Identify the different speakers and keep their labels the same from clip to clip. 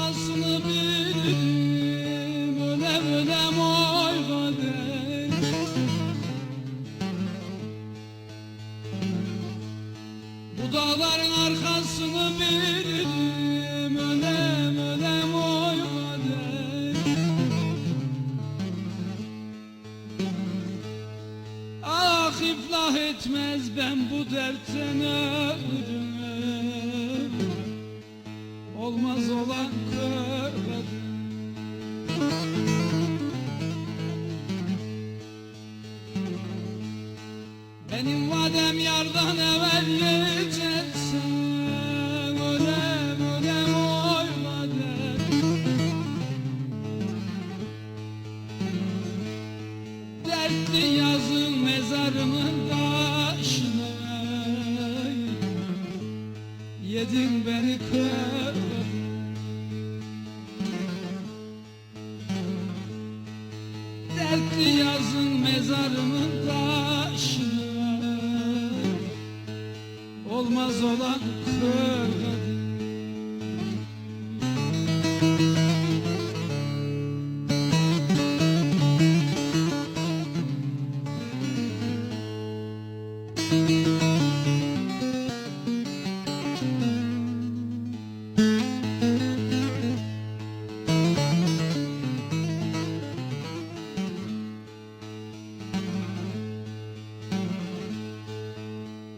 Speaker 1: arkasını bilirim, ölem ölem oy kader. Bu dağların arkasını bilirim, ölem ölem oy kader. Ah iflah etmez ben bu dertten ölürüm. Olmaz olan körledim. Benim vadem yardan evvel geçersen, ölem ölem oy vadem. Dertli yazın mezarımın taşına, yedin beni körledin. Dertli yazın mezarımın taşına, olmaz olan körledin.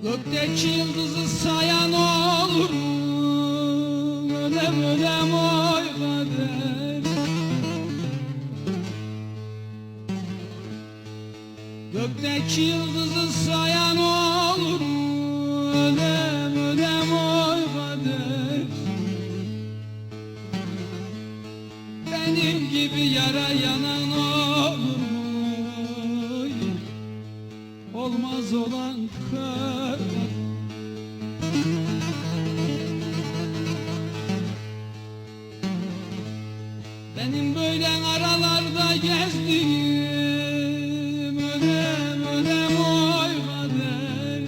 Speaker 1: Gökteki yıldızı sayan olur mu? Ölem ölem oy kader. Gökteki yıldızı sayan olur mu? Ölem ölem oy kader. Benim gibi yara yanan olur mu? Olmaz olan kör. Benim böyle aralarda gezdiğim, ölem ölem oy kader.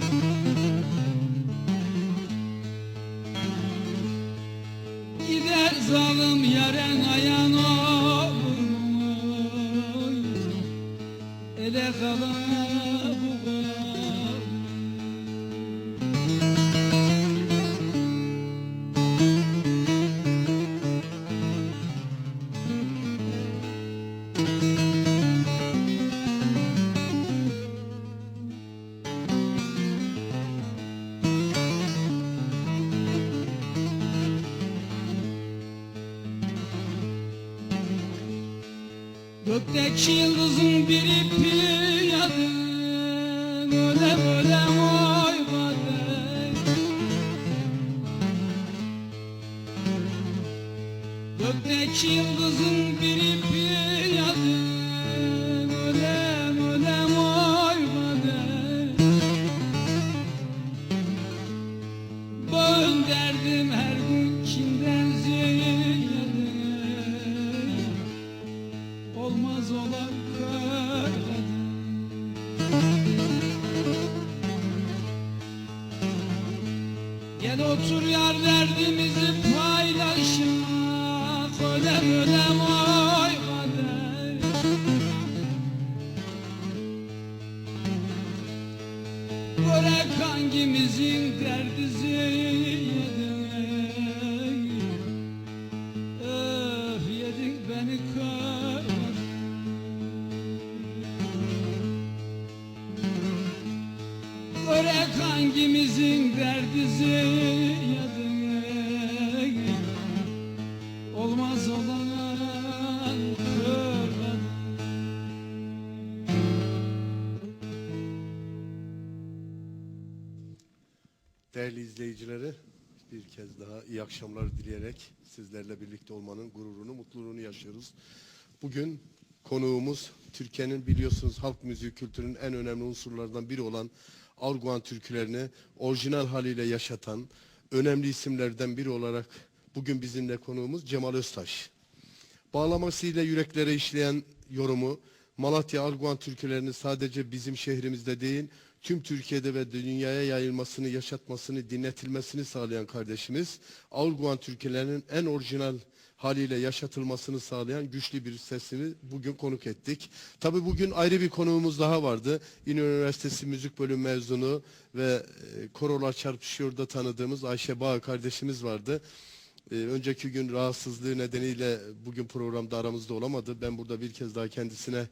Speaker 1: Gider zalim yaren ayan olur mu? Ele kalan bu kadar. Gökteki yıldızın bir ipi yadın, ölem ölem oy kader. Gökteki yıldızın bir ipi yadın, ölem ölem oy kader. Bağın derdim her gün kimden ziyade, olmaz olan körledim. Gel otur yar derdimizi paylaşak, ölem ölem oy kader. Görek hangimizin derdi ziyade, öf yedin beni körledin. Görek hangimizin derdi ziyade, olmaz olan körledin.
Speaker 2: Değerli izleyicileri, bir kez daha iyi akşamlar dileyerek sizlerle birlikte olmanın gururunu, mutluluğunu yaşıyoruz. Bugün konuğumuz Türkiye'nin biliyorsunuz halk müziği kültürünün en önemli unsurlardan biri olan Arguvan türkülerini orijinal haliyle yaşatan önemli isimlerden biri olarak bugün bizimle konuğumuz Cemal Öztaş. Bağlamasıyla yüreklere işleyen yorumu, Malatya Arguvan türkülerini sadece bizim şehrimizde değil, tüm Türkiye'de ve dünyaya yayılmasını, yaşatmasını, dinletilmesini sağlayan kardeşimiz, Arguvan türkülerinin en orijinal haliyle yaşatılmasını sağlayan güçlü bir sesini bugün konuk ettik. Tabii bugün ayrı bir konuğumuz daha vardı. İnönü Üniversitesi Müzik Bölümü mezunu ve Korolar Çarpışıyor'da tanıdığımız Ayşe Bağ kardeşimiz vardı. Önceki gün rahatsızlığı nedeniyle bugün programda aramızda olamadı. Ben burada bir kez daha kendisine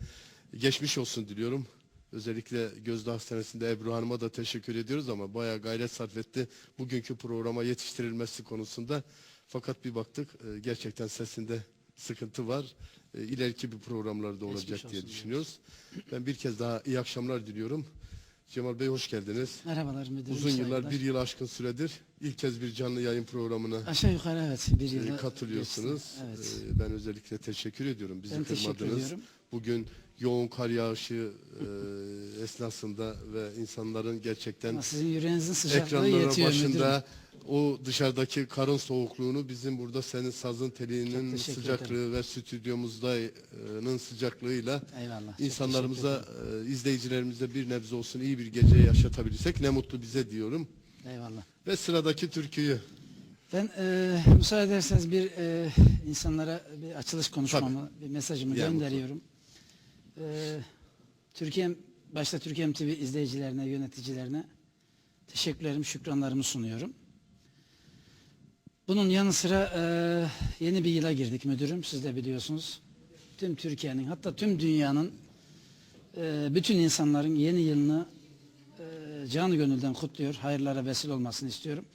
Speaker 2: geçmiş olsun diliyorum. Özellikle Gözde Hastanesi'nde Ebru Hanım'a da teşekkür ediyoruz ama bayağı gayret sarf etti bugünkü programa yetiştirilmesi konusunda. Fakat bir baktık gerçekten sesinde sıkıntı var. İleriki bir programlarda olacak diye düşünüyoruz. Ben bir kez daha iyi akşamlar diliyorum. Cemal Bey hoş geldiniz.
Speaker 3: Merhabalar müdürüm.
Speaker 2: Uzun yıllar,
Speaker 3: saygılar.
Speaker 2: bir yıl aşkın süredir ilk kez bir canlı yayın programına
Speaker 3: Aşağı yukarı evet bir yıla
Speaker 2: katılıyorsunuz.
Speaker 3: geçti. Evet.
Speaker 2: Ben özellikle teşekkür ediyorum. Bizi
Speaker 3: Ben teşekkür
Speaker 2: kırmadınız.
Speaker 3: ediyorum.
Speaker 2: Bugün yoğun kar yağışı esnasında ve insanların gerçekten
Speaker 3: Ama sizin yüreğinizin sıcaklığı
Speaker 2: ekranların
Speaker 3: yetiyor
Speaker 2: başında
Speaker 3: müdürüm.
Speaker 2: o dışarıdaki karın soğukluğunu bizim burada senin sazın
Speaker 3: Çok
Speaker 2: telinin
Speaker 3: teşekkür
Speaker 2: sıcaklığı ve stüdyomuzda'nın sıcaklığıyla
Speaker 3: Eyvallah. çok
Speaker 2: insanlarımıza,
Speaker 3: teşekkür
Speaker 2: izleyicilerimize bir nebze olsun iyi bir gece yaşatabilirsek ne mutlu bize diyorum.
Speaker 3: ederim. Eyvallah.
Speaker 2: Ve sıradaki türküyü.
Speaker 3: Ben müsaade ederseniz bir insanlara bir açılış konuşmamı, bir mesajımı
Speaker 2: Yani
Speaker 3: gönderiyorum. Başta Türkiye TV izleyicilerine, yöneticilerine teşekkürlerimi, şükranlarımı sunuyorum. Bunun yanı sıra yeni bir yıla girdik müdürüm, siz de biliyorsunuz. Tüm Türkiye'nin, hatta tüm dünyanın, bütün insanların yeni yılını canı gönülden kutluyor, hayırlara vesile olmasını istiyorum.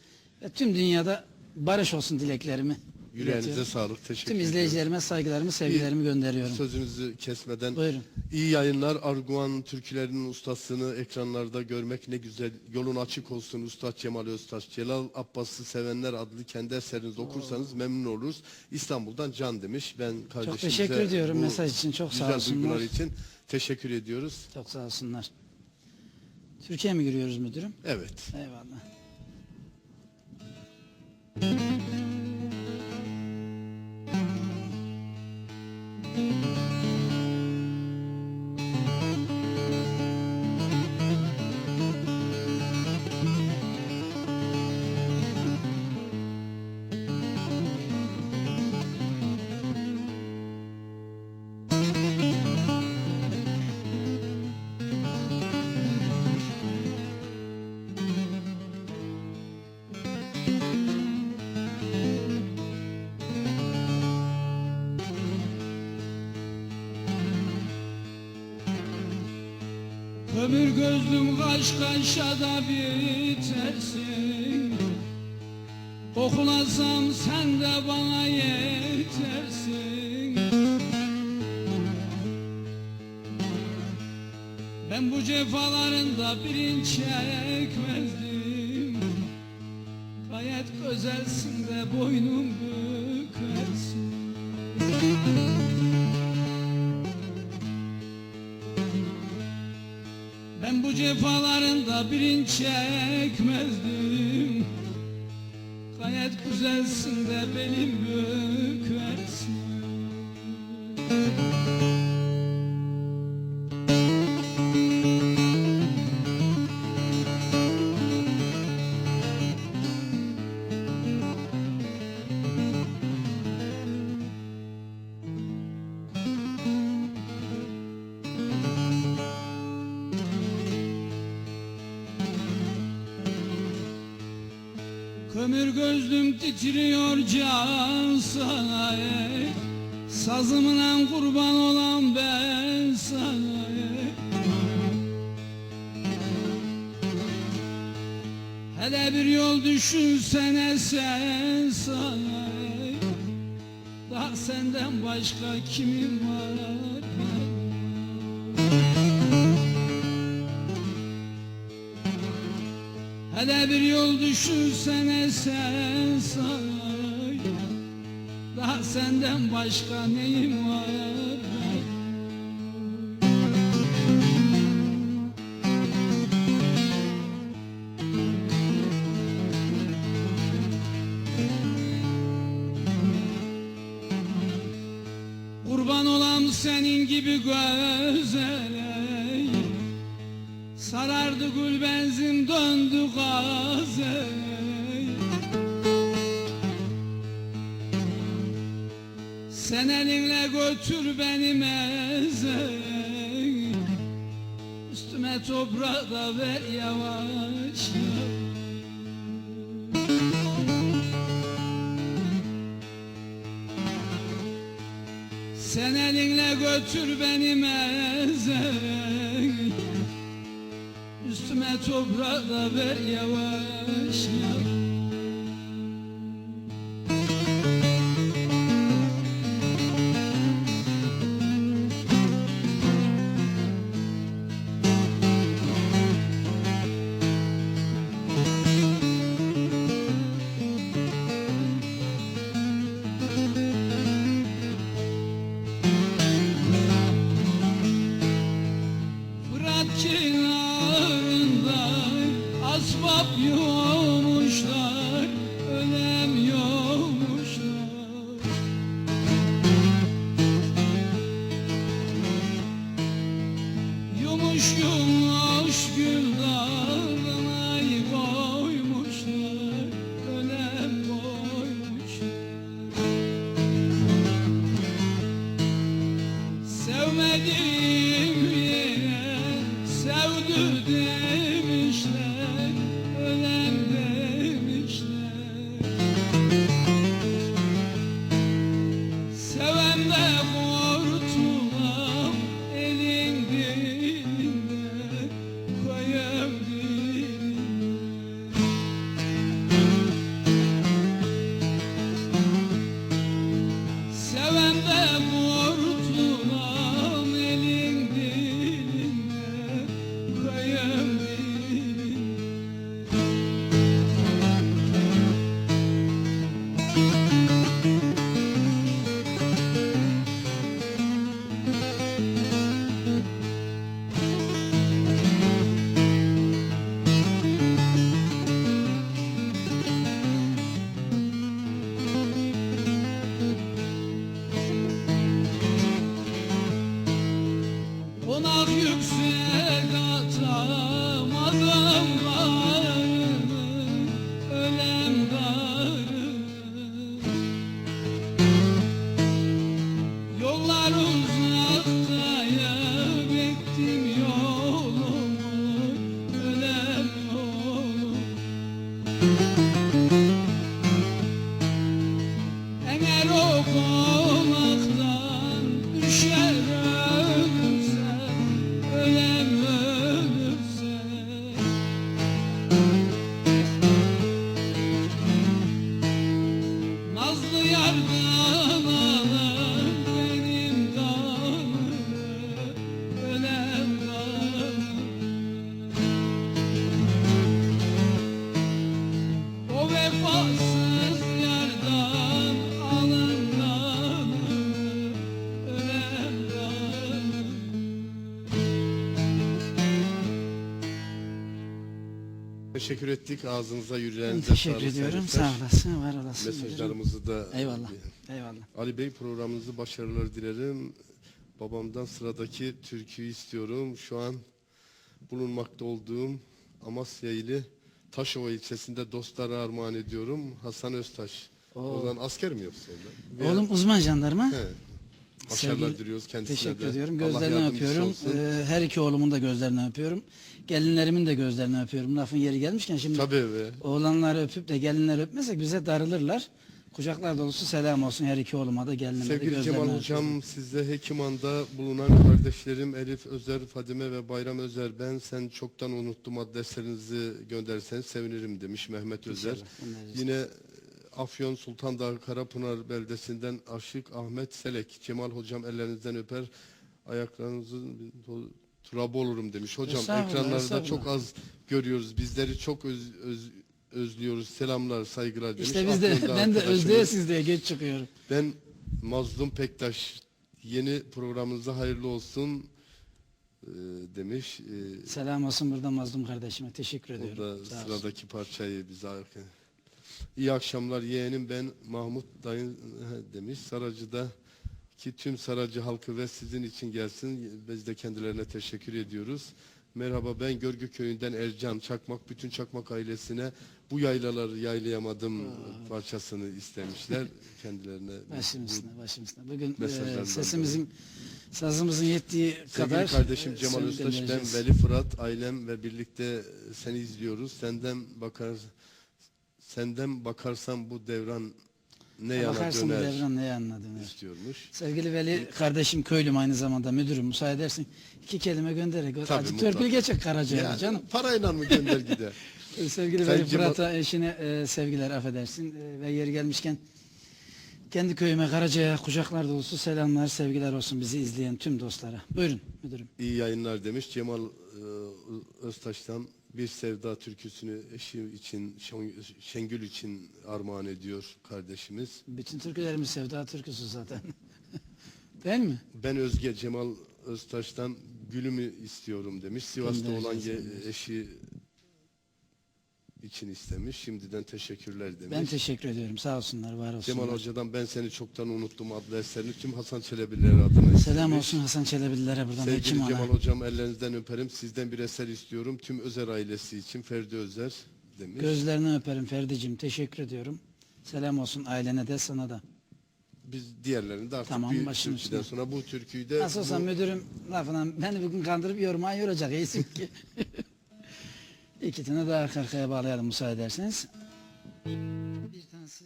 Speaker 3: Ve tüm dünyada barış olsun dileklerimi
Speaker 2: Yüreğinize
Speaker 3: iletiyorum.
Speaker 2: sağlık. Teşekkür
Speaker 3: Tüm
Speaker 2: ederim.
Speaker 3: izleyicilerime saygılarımı, sevgilerimi gönderiyorum.
Speaker 2: Sözünüzü kesmeden
Speaker 3: Buyurun.
Speaker 2: iyi yayınlar. Arguvan türkülerinin ustasını ekranlarda görmek ne güzel. Yolun açık olsun Üstad Cemal Öztaş. Celal Abbas'ı sevenler adlı kendi eserinizi okursanız memnun oluruz. İstanbul'dan Can demiş. Ben kardeşimize
Speaker 3: teşekkür ediyorum
Speaker 2: bu
Speaker 3: mesaj için. Çok sağ
Speaker 2: güzel duygular
Speaker 3: olsunlar.
Speaker 2: için teşekkür ediyoruz.
Speaker 3: Çok sağ olsunlar. Türkiye mi giriyoruz müdürüm?
Speaker 2: Evet.
Speaker 3: Eyvallah.
Speaker 1: Ömür gözlüm kaş kaşada bitersin. Koklasam sen de bana yetersin. Ben bu cefalarında birinci çekmezdim. Gayet güzelsin de boynum bükersin. Ben bu cefalarında birinci çekmezdim. Gayet güzelsin de belim bükersin. Kömür gözlüm titriyor can sana ey. Sazımla kurban olan ben sana ey. Hele bir yol düşünsene sen sana ey. Daha senden başka kimin var? Hele bir yol düşünsene sen say. Daha senden başka neyim var? Kurban olam senin gibi gözele. Sarardı gül benzin döndü gazel. Sen elinle götür beni mezar, üstüme toprağı da ver yavaş. Sen elinle götür beni mezar, üstüme toprağı da ver yavaş. Fırat kenarında asbap yoğmuşlar, ölem yoğmuşlar. Yumuş yumuş gül dalına koymuşlar, ölem koymuşlar. Sevmediğim yere sevdi demişler, ölem demişler. Seven de kurtulam elin dilinde, koyam dilinde. Seven de kurtulam elin dilinde, koyam dilinde. Konak yüksek atamadım bağrımı, ölem darımı. Yollar uzakta ya, bektim yolumu, ölem yolumu. Eğer o konaktan düşer ölürsem, ölem ölürsem. Nazlı yardan alır benim kanımı, ölem kanımı. O vefasız yardan alın kanımı, ölem kanımı.
Speaker 2: Teşekkür ettik. Ağzınıza
Speaker 3: Ben
Speaker 2: yüreğinize
Speaker 3: teşekkür
Speaker 2: sağlık
Speaker 3: ediyorum.
Speaker 2: Sayın
Speaker 3: Sağ olasın, var olasın.
Speaker 2: Mesajlarımızı da
Speaker 3: Eyvallah. Eyvallah.
Speaker 2: Ali Bey, programınızı başarılar dilerim. Babamdan sıradaki türküyü istiyorum. Şu an bulunmakta olduğum Amasya ili Taşova ilçesinde dostlara armağan ediyorum. Hasan Öztaş. Oradan asker mi yoksa orada?
Speaker 3: Oğlum uzman jandarma.
Speaker 2: He. Başarılar
Speaker 3: Sevgili-
Speaker 2: diliyoruz kendisine
Speaker 3: Teşekkür
Speaker 2: de.
Speaker 3: ediyorum.
Speaker 2: Allah
Speaker 3: Gözlerinden
Speaker 2: yardımcısı
Speaker 3: öpüyorum.
Speaker 2: olsun.
Speaker 3: Her iki oğlumun da gözlerinden öpüyorum. Gelinlerimin de gözlerinden öpüyorum. Lafın yeri gelmişken şimdi
Speaker 2: Tabii be.
Speaker 3: oğlanları öpüp de gelinleri öpmezsek bize darılırlar. Kucaklar dolusu selam olsun her iki oğluma da gelinime de
Speaker 2: Sevgili
Speaker 3: gözlerinden
Speaker 2: Cemal
Speaker 3: öpüyorum.
Speaker 2: Hocam, size Hekiman'da bulunan kardeşlerim Elif Özer, Fadime ve Bayram Özer, ben sen çoktan unuttum adreslerinizi gönderseniz sevinirim demiş Mehmet Özer.
Speaker 3: İnşallah.
Speaker 2: Yine Afyon Sultandağ Karapınar beldesinden Aşık Ahmet Selek, Cemal Hocam ellerinizden öper, ayaklarınızın turabı olurum demiş. Hocam
Speaker 3: Estağfurullah,
Speaker 2: ekranlarda
Speaker 3: estağfurullah.
Speaker 2: çok az görüyoruz, bizleri çok özlüyoruz, selamlar, saygılar demiş.
Speaker 3: İşte biz de
Speaker 2: Afyon'da
Speaker 3: ben de
Speaker 2: arkadaşımız.
Speaker 3: özlüyor siz diye geç çıkıyorum.
Speaker 2: Ben Mazlum Pektaş, yeni programınıza hayırlı olsun demiş.
Speaker 3: Selam olsun burada Mazlum kardeşime. Teşekkür
Speaker 2: O
Speaker 3: ediyorum.
Speaker 2: da
Speaker 3: Sağ olsun.
Speaker 2: sıradaki parçayı bize arka. İyi akşamlar yeğenim, ben Mahmut dayın demiş. Saracı'da ki tüm Saracı halkı ve sizin için gelsin. Biz de kendilerine teşekkür ediyoruz. Merhaba, ben Görgü Köyü'nden Ercan Çakmak. Bütün Çakmak ailesine bu yaylaları yaylayamadım parçasını istemişler. Kendilerine
Speaker 3: Başım üstüne, başım üstüne. Bugün
Speaker 2: mesajlarından
Speaker 3: sesimizin, sazımızın yettiği kadar
Speaker 2: sevgili kardeşim Cemal
Speaker 3: söz
Speaker 2: Öztaş, ben
Speaker 3: göndereceğiz.
Speaker 2: Veli Fırat, ailem ve birlikte seni izliyoruz. Senden bakarsam bu devran ne yana
Speaker 3: Bakarsın bu
Speaker 2: döner
Speaker 3: devran ne yanına döner.
Speaker 2: istiyormuş.
Speaker 3: Sevgili Veli kardeşim, köylüm aynı zamanda, müdürüm. Müsaade edersin 2 kelime göndererek.
Speaker 2: Tabii,
Speaker 3: Acı
Speaker 2: mutlaka.
Speaker 3: törpül geçecek Karaca'ya
Speaker 2: Ya,
Speaker 3: canım.
Speaker 2: parayla mı gönder gider?
Speaker 3: Sevgili
Speaker 2: Sen
Speaker 3: Veli
Speaker 2: Cemal-
Speaker 3: Fırat'a, eşine sevgiler, affedersin. Ve yeri gelmişken kendi köyüme Karaca'ya kucaklar dolusu selamlar, sevgiler olsun bizi izleyen tüm dostlara. Buyurun müdürüm.
Speaker 2: İyi yayınlar demiş. Cemal Öztaş'tan bir sevda türküsünü eşi için, Şengül için armağan ediyor kardeşimiz.
Speaker 3: Bütün türkülerimiz sevda türküsü zaten. Değil mi?
Speaker 2: Ben Özge Cemal Öztaş'tan gülümü istiyorum demiş. Sivas'ta olan
Speaker 3: Göndereceğiz.
Speaker 2: eşi için istemiş. Şimdiden teşekkürler demiş.
Speaker 3: Ben teşekkür ediyorum. Sağ olsunlar, var olsunlar.
Speaker 2: Cemal Hoca'dan ben seni çoktan unuttum adlı eserini tüm Hasan Çelebiler adına
Speaker 3: Selam
Speaker 2: istemiş.
Speaker 3: olsun Hasan Çelebililere buradan.
Speaker 2: Sevgili
Speaker 3: Hekim
Speaker 2: Cemal
Speaker 3: ana.
Speaker 2: Hocam, ellerinizden öperim. Sizden bir eser istiyorum. Tüm Özer ailesi için Ferdi Özer demiş.
Speaker 3: Gözlerini öperim Ferdi'cim. Teşekkür ediyorum. Selam olsun ailene de, sana da.
Speaker 2: Biz diğerlerini de artık
Speaker 3: Tamam,
Speaker 2: bir
Speaker 3: başım
Speaker 2: türküden
Speaker 3: üstüne.
Speaker 2: sonra bu türküyü de
Speaker 3: Nasıl olsa müdürüm lafına beni bugün kandırıp yormaya yoracak. İyisin ki. 2 tane daha arka arkaya bağlayalım müsaade ederseniz. Bir tanesi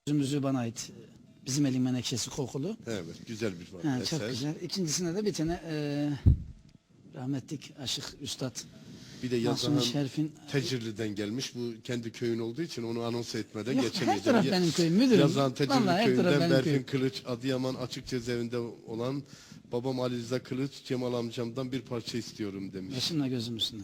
Speaker 3: sözümüzü bana ait. Bizim elin menekşesi kokulu.
Speaker 2: evet, güzel bir
Speaker 3: Ha,
Speaker 2: eser.
Speaker 3: çok güzel. İkincisine de bir tane rahmetlik aşık üstad
Speaker 2: Bir de
Speaker 3: Mahsuni
Speaker 2: yazan
Speaker 3: Şerif'in.
Speaker 2: Tecirli'den gelmiş. Bu kendi köyün olduğu için onu anons etmeden
Speaker 3: Yok,
Speaker 2: geçemeyeceğim.
Speaker 3: her taraf benim köyüm müdürüm.
Speaker 2: Yazan Tecirli
Speaker 3: Vallahi her taraf
Speaker 2: köyünden
Speaker 3: benim
Speaker 2: Berfin
Speaker 3: köyüm.
Speaker 2: Kılıç, Adıyaman Açık Cezaevinde olan babam Ali Rıza Kılıç, Cemal amcamdan bir parça istiyorum demiş.
Speaker 3: Başımla gözüm üstüne.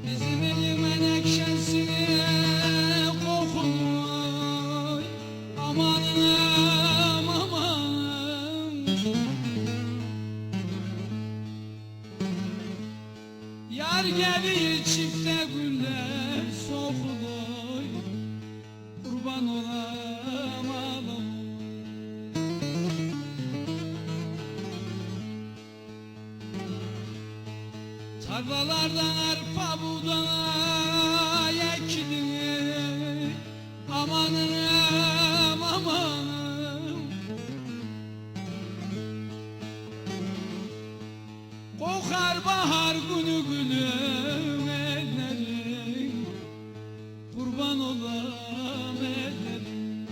Speaker 1: Bizim elin menekşesine kokuluy. Amanım amanım. Yar gelir çifte güller sokuluy. Kurban olam ağlam. Tarlalardan arpa buğday ekilir. Amanım amanım. Kokar bahar günü gülüm ellerim. Kurban olam ellerim.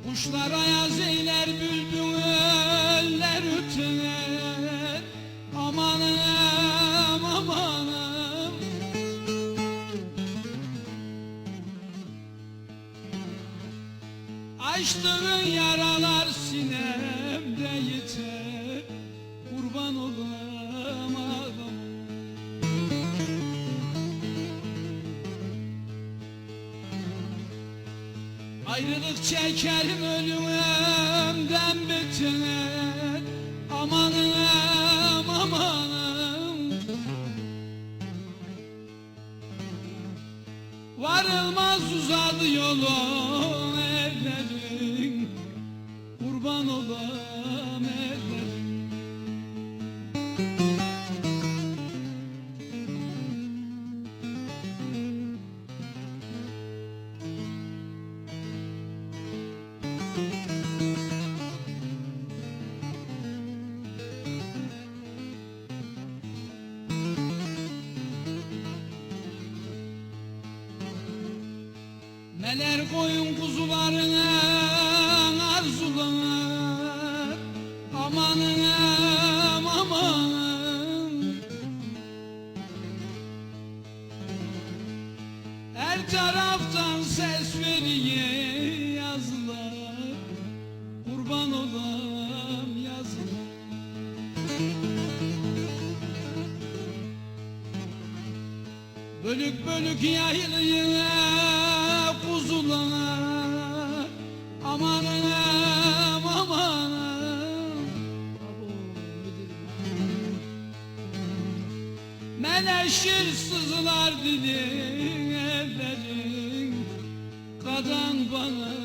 Speaker 1: Kuşlar ayaz eyler, bülbüller öter. Amanım amanım. Açtığın yaralar sinemde yeter. Kurban olam ağlam. Ayrılık çekerim ölümden beter. Amanım amanım. Varılmaz uzadı yolun ellerin. Kurban olam ellerin. Neler koyun kuzularına arzular. Amanım amanım. Her taraftan ses veriyor yazılar, kurban olam yazılar. Bölük bölük yayılıyor kuzular, amanım amanım. Meleşir sızılar dilin ellerin, kadan bana.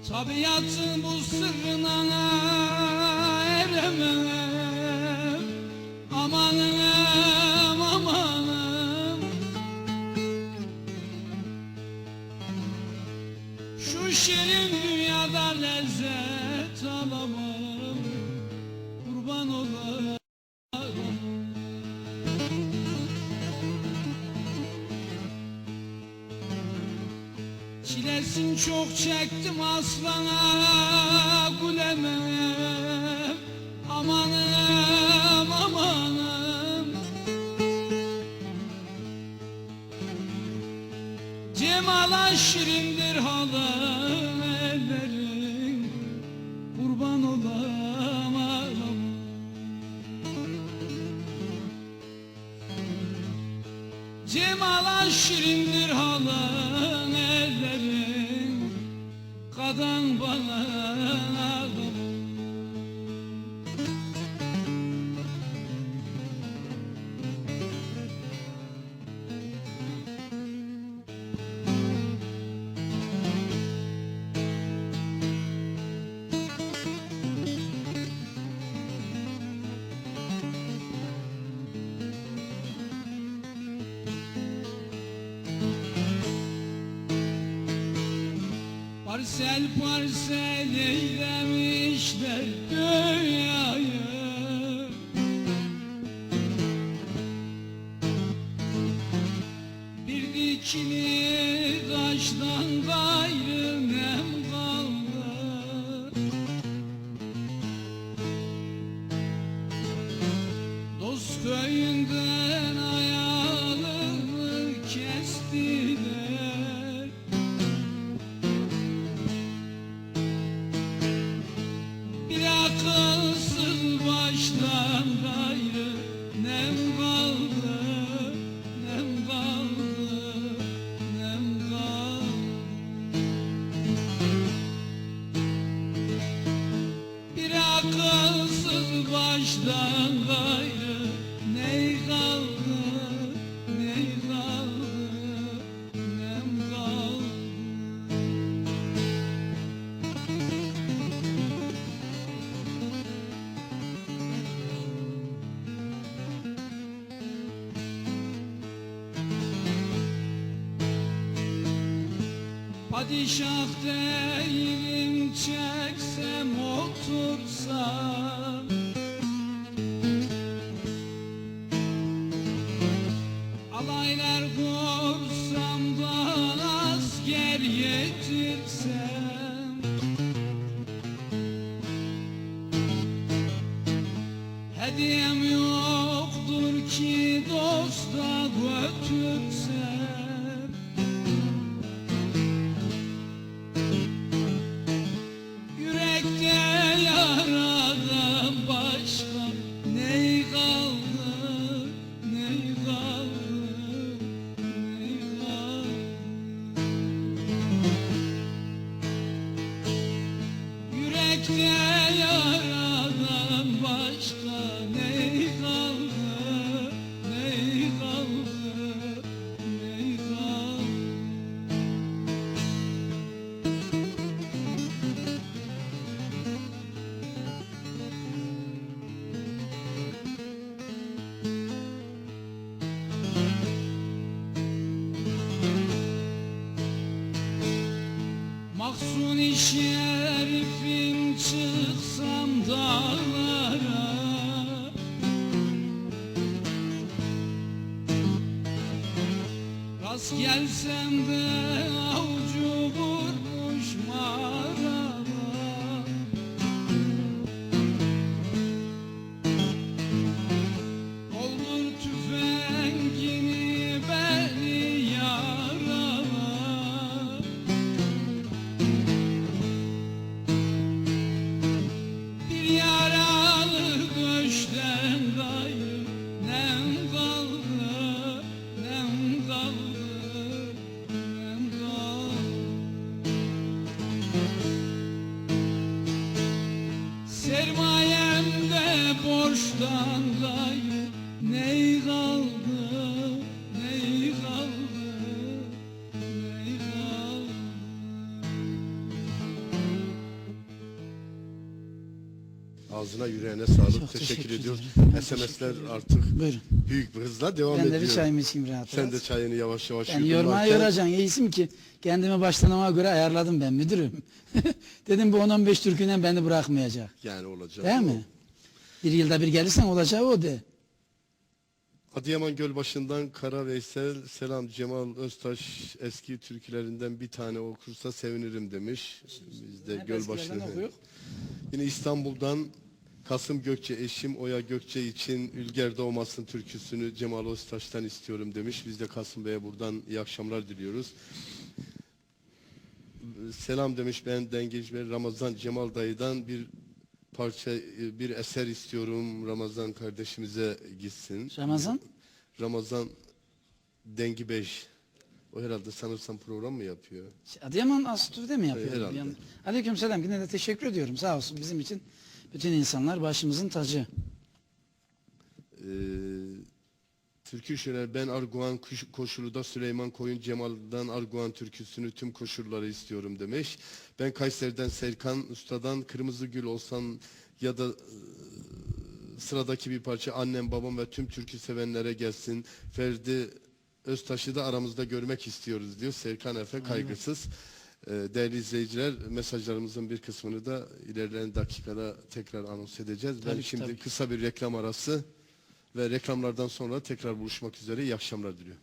Speaker 1: Tabiatın bu sırrına eremem, amanım amanım. Şu şirin dünyada lezzet alamam, kurban olayım. Çilesini çok çektim aslana gülemem, amanım amanım. Cemala şirindir halın ellerin, kurban olam ağlam. Cemala şirindir halın ellerin, kadan bana ağlam. Parsel parsel eylemişler dünyayı, bir dikili taştan gayrı nem kaldı. Dost köyünden ayağını kestiler, bir akılsız baştan gayrı nem kaldı, nem kaldı, nem kaldı. Bir akılsız baştan gayrı ne kaldı, ne kaldı, nem kaldı. Padişah değilim çeksem otursam, alaylar kursam da asker yetirsem, hediyem yoktur ki dosta götürsem. Yürekte yaradan başka ne kaldı, ne kaldı, ne kaldı. Yürekte yaradan başka ne kaldı, ne kaldı, ne kaldı. Mahzun-i Şerif'im çıksam dağlara, Gelsem de avcı vurmuş maraba. Oldur tüfengini beni yarala. Bir yaralı göçten gayrı nem kaldı, nem kaldı, nem kaldı. Sermayemde borçtan gayrı ney kaldı, ney kaldı, ney kaldı.
Speaker 2: Ağzına yüreğine sağlık.
Speaker 3: Çok
Speaker 2: Teşekkür
Speaker 3: teşekkür
Speaker 2: ediyoruz.
Speaker 3: ederim. Ben
Speaker 2: SMS'ler
Speaker 3: teşekkür ederim.
Speaker 2: artık
Speaker 3: Buyurun.
Speaker 2: büyük bir hızla devam
Speaker 3: Ben
Speaker 2: ediyor.
Speaker 3: de bir çayımı içeyim rahat
Speaker 2: Sen de
Speaker 3: rahat.
Speaker 2: çayını yavaş yavaş
Speaker 3: Ben yormaya
Speaker 2: yudumlarken-
Speaker 3: yoracaksın. İyisin ki kendimi başlamama göre ayarladım ben müdürüm. Dedim bu 10-15 türküyle beni bırakmayacak.
Speaker 2: Yani olacak.
Speaker 3: Değil mi? Bir yılda bir gelirsen olacağı o de.
Speaker 2: Adıyaman Gölbaşı'ndan Kara Veysel, selam Cemal Öztaş eski türkülerinden bir tane okursa sevinirim demiş. Biz de
Speaker 3: Hep
Speaker 2: Gölbaşı.
Speaker 3: eskilerden okuyor.
Speaker 2: Yine İstanbul'dan Kasım Gökçe eşim Oya Gökçe için Ülger Doğmasın türküsünü Cemal Öztaş'tan istiyorum demiş. Biz de Kasım Bey'e buradan iyi akşamlar diliyoruz. Selam demiş, ben Dengeci Bey Ramazan Cemal dayıdan bir parça, bir eser istiyorum, Ramazan kardeşimize gitsin.
Speaker 3: Ramazan?
Speaker 2: Ramazan Dengi Bey. O herhalde sanırsam program mı yapıyor?
Speaker 3: Adıyaman Asutürk'te mi yapıyor?
Speaker 2: Herhalde.
Speaker 3: Aleykümselam. Yine de teşekkür ediyorum. Sağ olsun bizim için. Bütün insanlar başımızın tacı.
Speaker 2: Türkü şöyle, ben Arguvan koşuluda Süleyman Koyun Cemal'dan Arguvan türküsünü tüm koşulları istiyorum demiş. Ben Kayseri'den Serkan Usta'dan Kırmızı Gül olsan ya da sıradaki bir parça annem babam ve tüm türkü sevenlere gelsin. Ferdi Öztaş'ı da aramızda görmek istiyoruz diyor Serkan Efe kaygısız. Değerli izleyiciler, mesajlarımızın bir kısmını da ilerleyen dakikada tekrar anons edeceğiz. Ben
Speaker 3: Tabii ki,
Speaker 2: şimdi
Speaker 3: tabii ki.
Speaker 2: kısa bir reklam arası ve reklamlardan sonra tekrar buluşmak üzere. İyi akşamlar diliyorum.